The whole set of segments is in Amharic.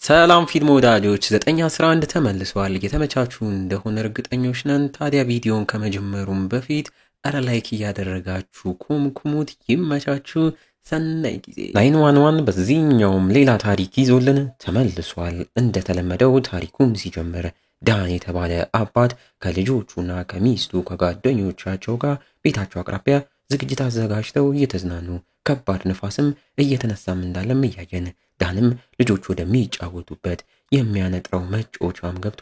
ሰላም ፊልም ወዳጆች 911 ተመልሷል። የተመቻችሁ እንደሆነ እርግጠኞች ነን። ታዲያ ቪዲዮን ከመጀመሩም በፊት ላይክ እያደረጋችሁ ኩምኩሙት። ይመቻችሁ። ሰናይ ጊዜ። 911 በዚህኛውም ሌላ ታሪክ ይዞልን ተመልሷል። እንደተለመደው ታሪኩም ሲጀምር ዳን የተባለ አባት ከልጆቹና ከሚስቱ ከጓደኞቻቸው ጋር ቤታቸው አቅራቢያ ዝግጅት አዘጋጅተው እየተዝናኑ ከባድ ንፋስም እየተነሳም እንዳለም እያየን ዳንም ልጆቹ ወደሚጫወቱበት የሚያነጥረው መጫወቻም ገብቶ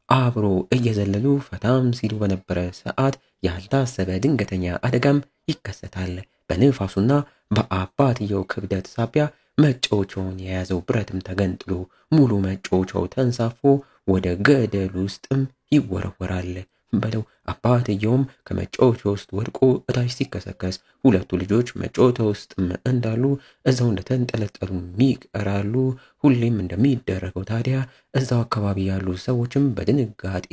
አብሮ እየዘለሉ ፈታም ሲሉ በነበረ ሰዓት ያልታሰበ ድንገተኛ አደጋም ይከሰታል። በንፋሱና በአባትየው ክብደት ሳቢያ መጫወቻውን የያዘው ብረትም ተገንጥሎ ሙሉ መጫወቻው ተንሳፎ ወደ ገደል ውስጥም ይወረወራል። በለው አባትየውም ከመጫወቻ ውስጥ ወድቆ እታች ሲከሰከስ ሁለቱ ልጆች መጫወቻ ውስጥም እንዳሉ እዛው እንደተንጠለጠሉ ይቀራሉ። ሁሌም እንደሚደረገው ታዲያ እዛው አካባቢ ያሉ ሰዎችም በድንጋጤ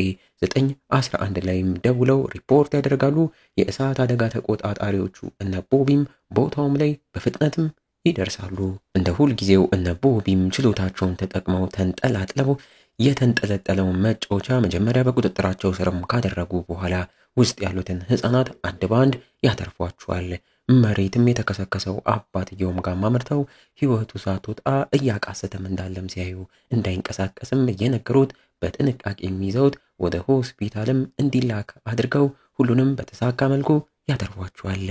911 ላይም ደውለው ሪፖርት ያደርጋሉ። የእሳት አደጋ ተቆጣጣሪዎቹ እነ ቦቢም ቦታውም ላይ በፍጥነትም ይደርሳሉ። እንደ ሁል ጊዜው እነ ቦቢም ችሎታቸውን ተጠቅመው ተንጠላጥለው የተንጠለጠለውን መጫወቻ መጀመሪያ በቁጥጥራቸው ስርም ካደረጉ በኋላ ውስጥ ያሉትን ህፃናት አንድ ባንድ ያተርፏቸዋል። መሬትም የተከሰከሰው አባትየውም ጋር ማመርተው ህይወቱ ሳትወጣ እያቃሰተም እንዳለም ሲያዩ እንዳይንቀሳቀስም እየነገሩት በጥንቃቄ የሚይዘውት ወደ ሆስፒታልም እንዲላክ አድርገው ሁሉንም በተሳካ መልኩ ያተርፏቸዋል።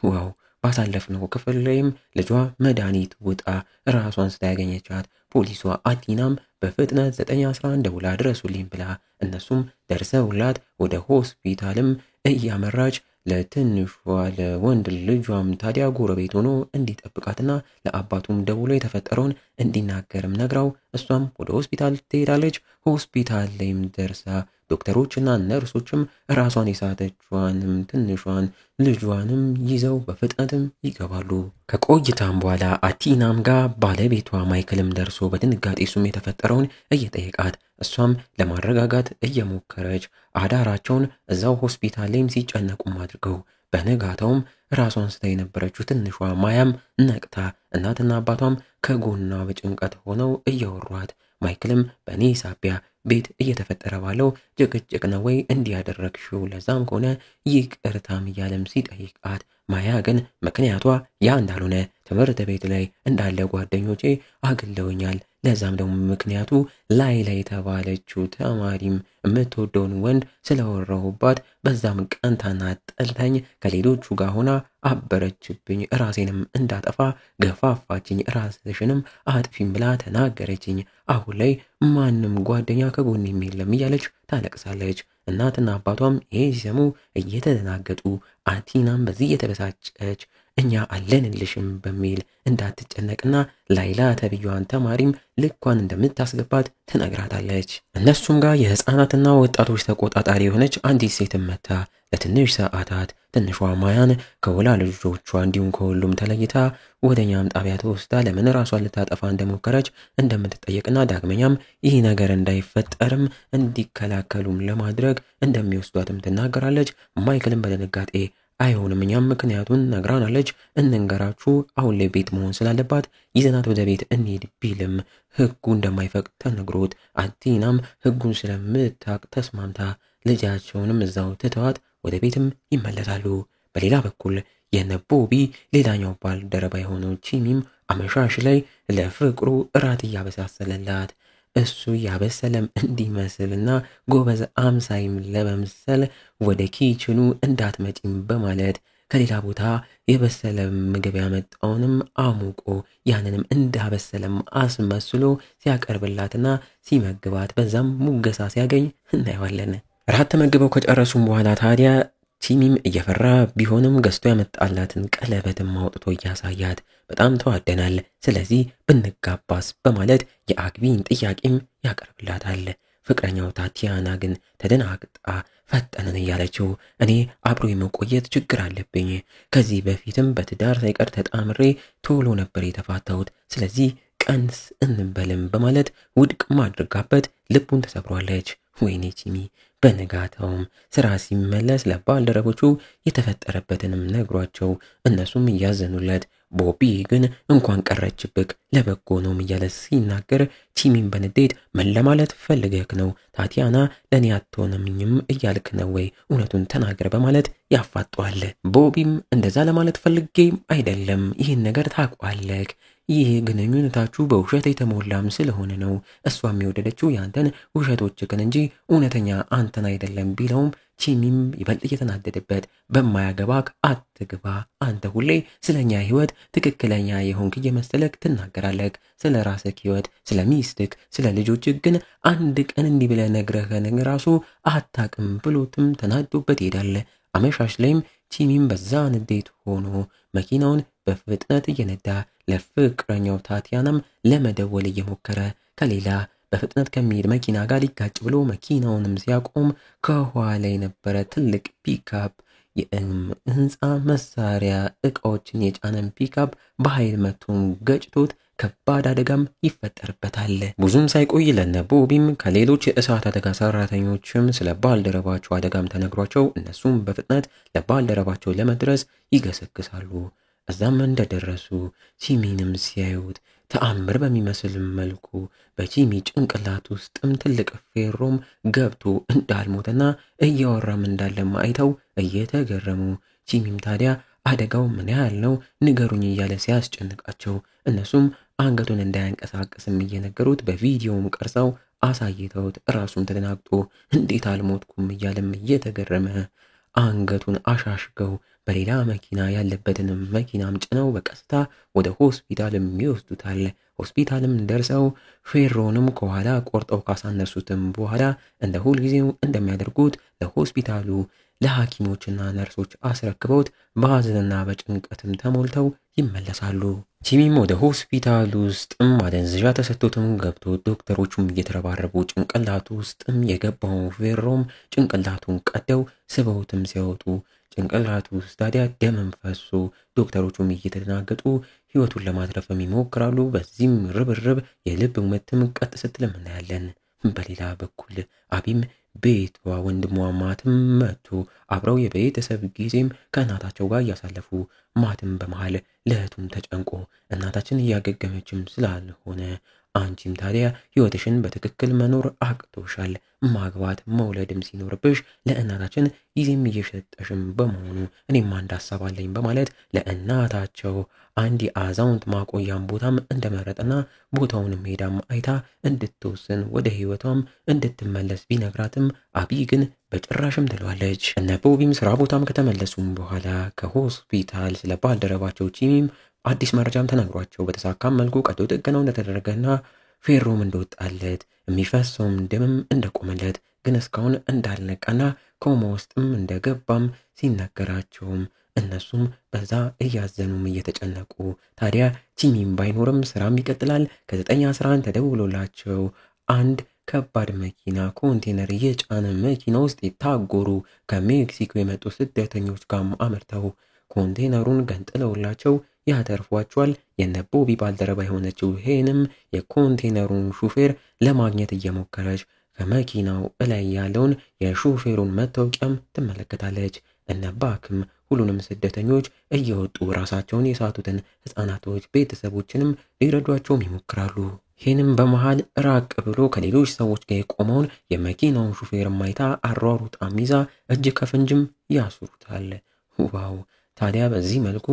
ዋው! ባሳለፍነው ክፍል ላይም ልጇ መድኃኒት ውጣ ራሷን ስታያገኘቻት ፖሊሷ አቲናም በፍጥነት 911 ደውላ ድረሱልኝ ብላ እነሱም ደርሰውላት ወደ ሆስፒታልም እያመራች ለትንሿ ለወንድ ልጇም ታዲያ ጎረቤት ሆኖ እንዲጠብቃትና ለአባቱም ደውሎ የተፈጠረውን እንዲናገርም ነግራው እሷም ወደ ሆስፒታል ትሄዳለች። ሆስፒታል ላይም ደርሳ ዶክተሮችና ነርሶችም ራሷን የሳተቿንም ትንሿን ልጇንም ይዘው በፍጥነትም ይገባሉ። ከቆይታም በኋላ አቲናም ጋር ባለቤቷ ማይክልም ደርሶ በድንጋጤ እሱም የተፈጠረውን እየጠየቃት እሷም ለማረጋጋት እየሞከረች አዳራቸውን እዛው ሆስፒታል ላይም ሲጨነቁም አድርገው በነጋታውም ራሷን ስታ የነበረችው ትንሿ ማያም ነቅታ እናትና አባቷም ከጎኗ በጭንቀት ሆነው እያወሯት ማይክልም በእኔ ሳቢያ ቤት እየተፈጠረ ባለው ጭቅጭቅ ነው ወይ እንዲያደረግሽው? ለዛም ከሆነ ይቅርታም እያለም ሲጠይቃት ማያ ግን ምክንያቷ ያ እንዳልሆነ ትምህርት ቤት ላይ እንዳለ ጓደኞቼ አግለውኛል። ለዛም ደግሞ ምክንያቱ ላይ የተባለችው ተማሪም የምትወደውን ወንድ ስለወራሁባት በዛም ቀንታና ጠልታኝ ከሌሎቹ ጋር ሆና አበረችብኝ። ራሴንም እንዳጠፋ ገፋፋችኝ። ራስሽንም አጥፊም ብላ ተናገረችኝ። አሁን ላይ ማንም ጓደኛ ከጎን የለም እያለች ታለቅሳለች። እናትና አባቷም ይሄ ሲሰሙ እየተደናገጡ አቲናም በዚህ የተበሳጨች እኛ አለንልሽም በሚል እንዳትጨነቅና ላይላ ተብያዋን ተማሪም ልኳን እንደምታስገባት ትነግራታለች። እነሱም ጋር የህፃናትና ወጣቶች ተቆጣጣሪ የሆነች አንዲት ሴትም መታ ለትንሽ ሰዓታት ትንሿ ማያን ከወላጆቿ እንዲሁም ከሁሉም ተለይታ ወደኛም ጣቢያ ተወስዳ ለምን ራሷን ልታጠፋ እንደሞከረች እንደምትጠየቅና ዳግመኛም ይህ ነገር እንዳይፈጠርም እንዲከላከሉም ለማድረግ እንደሚወስዷትም ትናገራለች። ማይክልም በድንጋጤ አይሆንም እኛም ምክንያቱን ነግራናለች፣ እንንገራችሁ አሁን ላይ ቤት መሆን ስላለባት ይዘናት ወደ ቤት እንሂድ ቢልም ህጉ እንደማይፈቅድ ተነግሮት አቲናም ህጉን ስለምታቅ ተስማምታ ልጃቸውንም እዛው ትተዋት ወደ ቤትም ይመለሳሉ። በሌላ በኩል የነቦቢ ሌላኛው ባልደረባ የሆነው ቺሚም አመሻሽ ላይ ለፍቅሩ እራት እያበሳሰለላት እሱ ያበሰለም እንዲመስልና ጎበዝ አምሳይም ለመምሰል ወደ ኪችኑ እንዳትመጪም በማለት ከሌላ ቦታ የበሰለ ምግብ ያመጣውንም አሙቆ ያንንም እንዳበሰለም አስመስሎ ሲያቀርብላትና ሲመግባት በዛም ሙገሳ ሲያገኝ እናየዋለን። ራት ተመግበው ከጨረሱም በኋላ ታዲያ ቲሚም እየፈራ ቢሆንም ገዝቶ ያመጣላትን ቀለበትም አውጥቶ እያሳያት በጣም ተዋደናል፣ ስለዚህ ብንጋባስ በማለት የአግቢን ጥያቄም ያቀርብላታል። ፍቅረኛው ታቲያና ግን ተደናግጣ ፈጠነን እያለችው እኔ አብሮ የመቆየት ችግር አለብኝ፣ ከዚህ በፊትም በትዳር ሳይቀር ተጣምሬ ቶሎ ነበር የተፋታሁት፣ ስለዚህ ቀንስ እንበልም በማለት ውድቅ ማድረጋበት ልቡን ተሰብሯለች። ወይኔ ቺሚ። በነጋታውም ስራ ሲመለስ ለባልደረቦቹ የተፈጠረበትንም ነግሯቸው እነሱም እያዘኑለት ቦቢ ግን እንኳን ቀረችብክ ለበጎ ነው እያለ ሲናገር ቺሚም በንዴት ምን ለማለት ፈልገህ ነው? ታቲያና ለእኔ አትሆነምኝም እያልክ ነው ወይ? እውነቱን ተናገር በማለት ያፋጠዋል። ቦቢም እንደዛ ለማለት ፈልጌም አይደለም፣ ይህን ነገር ታውቃለህ፣ ይህ ግንኙነታችሁ በውሸት የተሞላም ስለሆነ ነው። እሷም የወደደችው ያንተን ውሸቶችህን እንጂ እውነተኛ አንተን አይደለም ቢለውም ቺሚም ይበልጥ እየተናደደበት በማያገባክ አትግባ፣ አንተ ሁሌ ስለኛ ህይወት ትክክለኛ የሆንክ እየመሰለክ ትናገራለህ። ስለ ራስህ ህይወት፣ ስለ ሚስትክ፣ ስለ ልጆችህ ግን አንድ ቀን እንዲህ ብለህ ነግረህን ራሱ አታቅም ብሎትም ተናዶበት ይሄዳል። አመሻሽ ላይም ቺሚም በዛ ንዴት ሆኖ መኪናውን በፍጥነት እየነዳ ለፍቅረኛው ታቲያናም ለመደወል እየሞከረ ከሌላ በፍጥነት ከሚሄድ መኪና ጋር ሊጋጭ ብሎ መኪናውንም ሲያቆም ከኋላ የነበረ ትልቅ ፒካፕ የህንፃ መሳሪያ እቃዎችን የጫነን ፒካፕ በኃይል መቶም ገጭቶት ከባድ አደጋም ይፈጠርበታል። ብዙም ሳይቆይ ለነ ቦቢም ከሌሎች የእሳት አደጋ ሰራተኞችም ስለ ባልደረባቸው አደጋም ተነግሯቸው እነሱም በፍጥነት ለባልደረባቸው ለመድረስ ይገሰግሳሉ። እዛም እንደደረሱ ቺሚንም ሲያዩት ተአምር በሚመስል መልኩ በቺሚ ጭንቅላት ውስጥም ትልቅ ፌሮም ገብቶ እንዳልሞተና እያወራም እንዳለም አይተው እየተገረሙ ቺሚም ታዲያ አደጋው ምን ያህል ነው ንገሩኝ እያለ ሲያስጨንቃቸው እነሱም አንገቱን እንዳያንቀሳቀስም እየነገሩት በቪዲዮም ቀርጸው አሳይተውት ራሱን ተደናግጦ እንዴት አልሞትኩም እያለም እየተገረመ አንገቱን አሻሽገው በሌላ መኪና ያለበትንም መኪናም ጭነው በቀስታ ወደ ሆስፒታልም ይወስዱታል። ሆስፒታልም ደርሰው ፌሮንም ከኋላ ቆርጠው ካሳነሱትም በኋላ እንደ ሁልጊዜው እንደሚያደርጉት ለሆስፒታሉ ለሐኪሞችና ነርሶች አስረክበውት በሐዘንና በጭንቀትም ተሞልተው ይመለሳሉ። ቺሚም ወደ ሆስፒታል ውስጥም ማደንዘዣ ተሰጥቶትም ገብቶ ዶክተሮቹም እየተረባረቡ ጭንቅላቱ ውስጥም የገባው ፌሮም ጭንቅላቱን ቀደው ስበውትም ሲያወጡ ጭንቅላቱ ውስጥ ታዲያ ደምም ፈሶ ዶክተሮቹም እየተደናገጡ ህይወቱን ለማትረፍም ይሞክራሉ። በዚህም ርብርብ የልብ ምትም ቀጥ ስትልም እናያለን። በሌላ በኩል አቢም ቤቷ ወንድሟ ማትም መጥቶ አብረው የቤተሰብ ጊዜም ከእናታቸው ጋር እያሳለፉ ማትም በመሃል ለእህቱም ተጨንቆ እናታችን እያገገመችም ስላልሆነ አንቺም ታዲያ ህይወትሽን በትክክል መኖር አቅቶሻል፣ ማግባት መውለድም ሲኖርብሽ ለእናታችን ጊዜም እየሰጠሽም በመሆኑ እኔም አንድ ሀሳብ አለኝ በማለት ለእናታቸው አንድ የአዛውንት ማቆያም ቦታም እንደመረጠና ቦታውንም ሄዳም አይታ እንድትወስን ወደ ህይወቷም እንድትመለስ ቢነግራትም አቢ ግን በጭራሽም ትለዋለች። እነ ቦቢም ስራ ቦታም ከተመለሱም በኋላ ከሆስፒታል ስለ ባልደረባቸው ቺሚም አዲስ መረጃም ተነግሯቸው በተሳካም መልኩ ቀዶ ጥገናው እንደተደረገና ፌሮም እንደወጣለት የሚፈሰውም ደምም እንደቆመለት ግን እስካሁን እንዳልነቃና ኮማ ውስጥም እንደገባም ሲነገራቸውም እነሱም በዛ እያዘኑም እየተጨነቁ ታዲያ ቺሚም ባይኖርም ስራም ይቀጥላል። ከ911 ተደውሎላቸው አንድ ከባድ መኪና ኮንቴነር የጫነ መኪና ውስጥ የታጎሩ ከሜክሲኮ የመጡ ስደተኞች ጋር አመርተው ኮንቴነሩን ገንጥለውላቸው ያተርፏቸዋል። የነ ቦቢ ባልደረባ የሆነችው ሄንም የኮንቴነሩን ሹፌር ለማግኘት እየሞከረች ከመኪናው እላይ ያለውን የሹፌሩን መታወቂያም ትመለከታለች። እነ ባክም ሁሉንም ስደተኞች እየወጡ ራሳቸውን የሳቱትን ህፃናቶች ቤተሰቦችንም ሊረዷቸውም ይሞክራሉ። ሄንም በመሃል ራቅ ብሎ ከሌሎች ሰዎች ጋር የቆመውን የመኪናውን ሹፌር ማይታ አሯሩጣም ይዛ እጅ ከፍንጅም ያስሩታል። ዋው! ታዲያ በዚህ መልኩ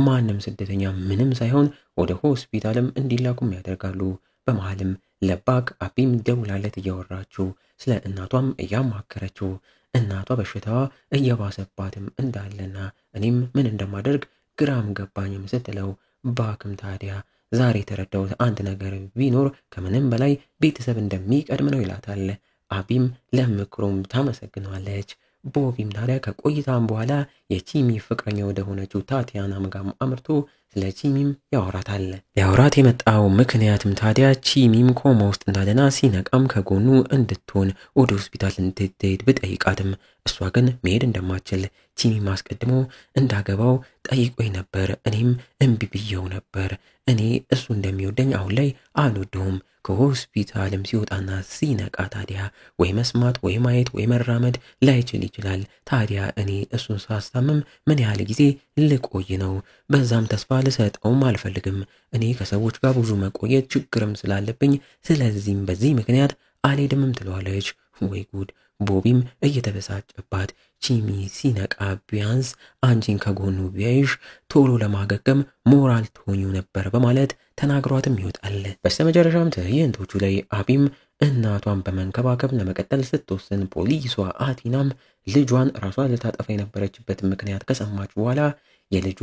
ማንም ስደተኛ ምንም ሳይሆን ወደ ሆስፒታልም እንዲላኩም ያደርጋሉ። በመሃልም ለባክ አቢም ደውላለት እያወራችው ስለ እናቷም እያማከረችው እናቷ በሽታዋ እየባሰባትም እንዳለና እኔም ምን እንደማደርግ ግራም ገባኝም ስትለው ባክም ታዲያ ዛሬ የተረዳሁት አንድ ነገር ቢኖር ከምንም በላይ ቤተሰብ እንደሚቀድም ነው ይላታል። አቢም ለምክሩም ታመሰግነዋለች። ቦቢም ታዲያ ከቆይታም በኋላ የቺሚ ፍቅረኛ ወደ ሆነችው ታቲያናም ጋር አምርቶ ስለ ቺሚም ያወራታል። ሊያወራት የመጣው ምክንያትም ታዲያ ቺሚም ኮማ ውስጥ እንዳለና ሲነቃም ከጎኑ እንድትሆን ወደ ሆስፒታል እንድትሄድ ብጠይቃትም እሷ ግን መሄድ እንደማትችል ቲሚም አስቀድሞ እንዳገባው ጠይቆኝ ነበር። እኔም እምቢ ብዬው ነበር። እኔ እሱ እንደሚወደኝ አሁን ላይ አልወደውም። ከሆስፒታልም ሲወጣና ሲነቃ ታዲያ ወይ መስማት ወይ ማየት ወይ መራመድ ላይችል ይችላል። ታዲያ እኔ እሱን ሳስታምም ምን ያህል ጊዜ ልቆይ ነው? በዛም ተስፋ ልሰጠውም አልፈልግም። እኔ ከሰዎች ጋር ብዙ መቆየት ችግርም ስላለብኝ ስለዚህም በዚህ ምክንያት አልሄድምም ትለዋለች። ወይ ጉድ! ቦቢም እየተበሳጨባት ጂሚ ሲነቃ ቢያንስ አንቺን ከጎኑ ቢያይሽ ቶሎ ለማገገም ሞራል ትሆኚው ነበር በማለት ተናግሯትም ይወጣል። በስተመጨረሻም ትዕይንቶቹ ላይ አቢም እናቷን በመንከባከብ ለመቀጠል ስትወስን ፖሊሷ አቲናም ልጇን ራሷን ልታጠፋ የነበረችበትን ምክንያት ከሰማች በኋላ የልጇ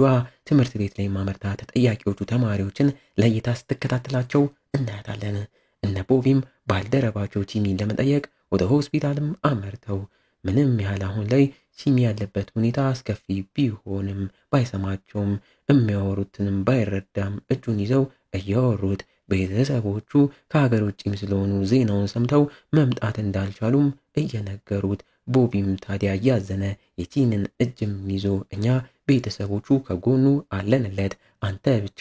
ትምህርት ቤት ላይ ማመርታ ተጠያቂዎቹ ተማሪዎችን ለይታ ስትከታተላቸው እናያታለን። እነ ቦቢም ባልደረባቸው ጂሚን ለመጠየቅ ወደ ሆስፒታልም አመርተው ምንም ያህል አሁን ላይ ጂሚ ያለበት ሁኔታ አስከፊ ቢሆንም ባይሰማቸውም የሚያወሩትንም ባይረዳም እጁን ይዘው እያወሩት ቤተሰቦቹ ከሀገር ውጭም ስለሆኑ ዜናውን ሰምተው መምጣት እንዳልቻሉም እየነገሩት ቦቢም ታዲያ እያዘነ የጂሚን እጅም ይዞ እኛ ቤተሰቦቹ ከጎኑ አለንለት፣ አንተ ብቻ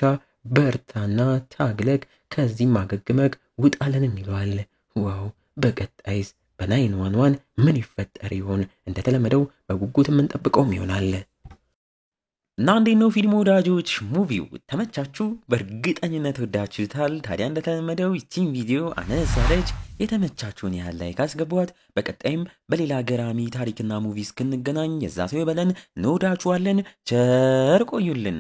በርታና ታግለክ ከዚህም አገግመክ ውጣለንም ይለዋል። ዋው! በቀጣይስ በ911 ምን ይፈጠር ይሆን? እንደተለመደው በጉጉት የምንጠብቀውም ይሆናል። እና እንዴት ነው ፊልም ወዳጆች? ሙቪው ተመቻችሁ? በእርግጠኝነት ወዳችሁታል። ታዲያ እንደተለመደው ይቺን ቪዲዮ አነስ ያለች የተመቻችሁን ያህል ላይክ አስገቧት። በቀጣይም በሌላ ገራሚ ታሪክና ሙቪ እስክንገናኝ የዛ ሰው ይበለን። እንወዳችኋለን። ቸር ቆዩልን።